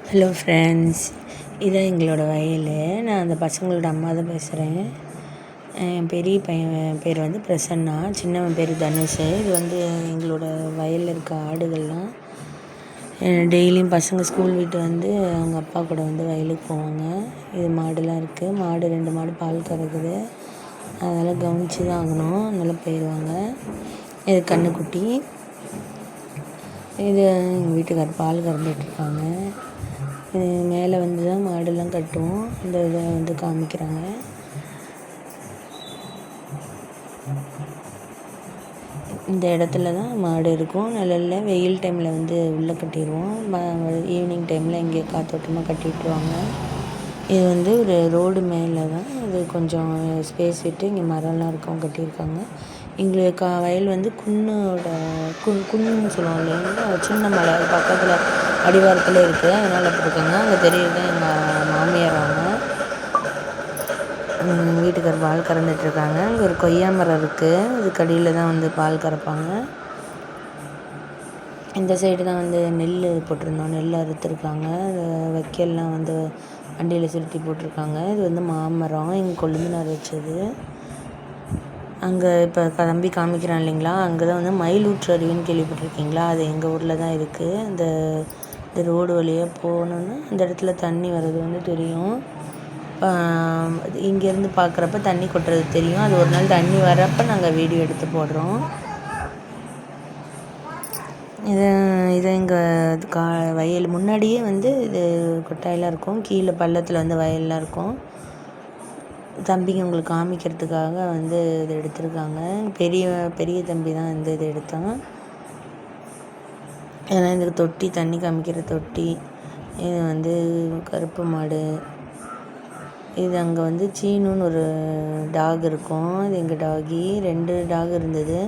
Hello friends, இதான் எங்களோட வயல். நான் அந்த பசங்களோட அம்மா தான் பேசுகிறேன். என் பெரிய பையன் பேர் வந்து பிரசன்னா, சின்னவன் பேர் தனுஷ். இது வந்து எங்களோட வயலில் இருக்க ஆடுகள்லாம். டெய்லியும் பசங்க ஸ்கூல் விட்டு வந்து அவங்க அப்பா கூட வந்து வயலுக்கு போவாங்க. இது மாடுலாம் இருக்குது. மாடு 2 மாடு பால் கறக்குது. அதனால் கவனித்து தான் ஆகணும். அதனால் போயிடுவாங்க. இது கன்றுக்குட்டி. இது எங்கள் வீட்டுக்கார் பால் கறந்துட்டுருக்காங்க. மேலே வந்து தான் மாடுலாம் கட்டுவோம். இந்த இதை வந்து காமிக்கிறாங்க. இந்த இடத்துல தான் மாடு இருக்கும். நிழலில் வெயில் டைமில் வந்து உள்ளே கட்டிடுவோம். ஈவினிங் டைமில் இங்கே காத்தோட்டமாக கட்டி விட்டுருவாங்க. இது வந்து ஒரு ரோடு மேலே தான். இது கொஞ்சம் ஸ்பேஸ் விட்டு இங்கே மரம்லாம் இருக்கும், கட்டியிருக்காங்க. எங்களுக்கு வயல் வந்து குன்னுன்னு சொல்லுவோம் இல்லைங்களா, சின்ன மலை, அது பக்கத்தில் அடிவாரத்தில் இருக்குது. அதனால் அப்படி இருக்காங்க. அங்கே தெரியுது எங்கள் மாமியார். அவங்க வீட்டுக்கார் பால் கறந்துட்டுருக்காங்க. இங்கே ஒரு கொய்யா மரம் இருக்குது. இதுக்கு அடியில் தான் வந்து பால் கறப்பாங்க. இந்த சைடு தான் வந்து நெல் போட்டிருந்தோம். நெல் அறுத்துருக்காங்க. வைக்கல்லாம் வந்து வண்டியில் சுருட்டி போட்டிருக்காங்க. இது வந்து மாமரம், எங்கள் கொழுந்தனார் வச்சது. அங்கே இப்போ தம்பி காமிக்கிறான் இல்லைங்களா, அங்கே தான் வந்து மயிலூற்று அருவின்னு கேள்விப்பட்டிருக்கீங்களா, அது எங்கள் ஊரில் தான் இருக்குது. இந்த ரோடு வழியாக போனோன்னா அந்த இடத்துல தண்ணி வர்றது வந்து தெரியும். இங்கேருந்து பார்க்குறப்ப தண்ணி கொட்டுறது தெரியும். அது ஒரு நாள் தண்ணி வர்றப்போ நாங்கள் வீடியோ எடுத்து போடுறோம். இது எங்கள் வயல் முன்னாடியே வந்து இது கொட்டாயெல்லாம் இருக்கும். கீழே பள்ளத்தில் வந்து வயல்லாம் இருக்கும். தம்பிங்க உங்களுக்கு காமிக்கிறதுக்காக வந்து இது எடுத்திருக்காங்க. பெரிய தம்பி தான் வந்து இது எடுத்தான். ஏன்னா இந்த தொட்டி, தண்ணி காமிக்கிற தொட்டி. இது வந்து கருப்பு மாடு. இது அங்கே வந்து சீனுன்னு ஒரு டாக் இருக்கும். இது எங்கள் டாகி. 2 டாக் இருந்தது,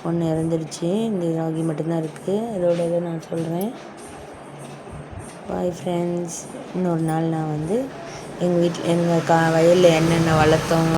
1 இறந்துடுச்சு. இந்த டாகி மட்டும்தான் இருக்குது. அதோட இதை நான் சொல்கிறேன். Bye friends. இன்னொரு நாள் நான் வந்து எங்கள் வயலில் என்னென்ன வளர்த்தோம்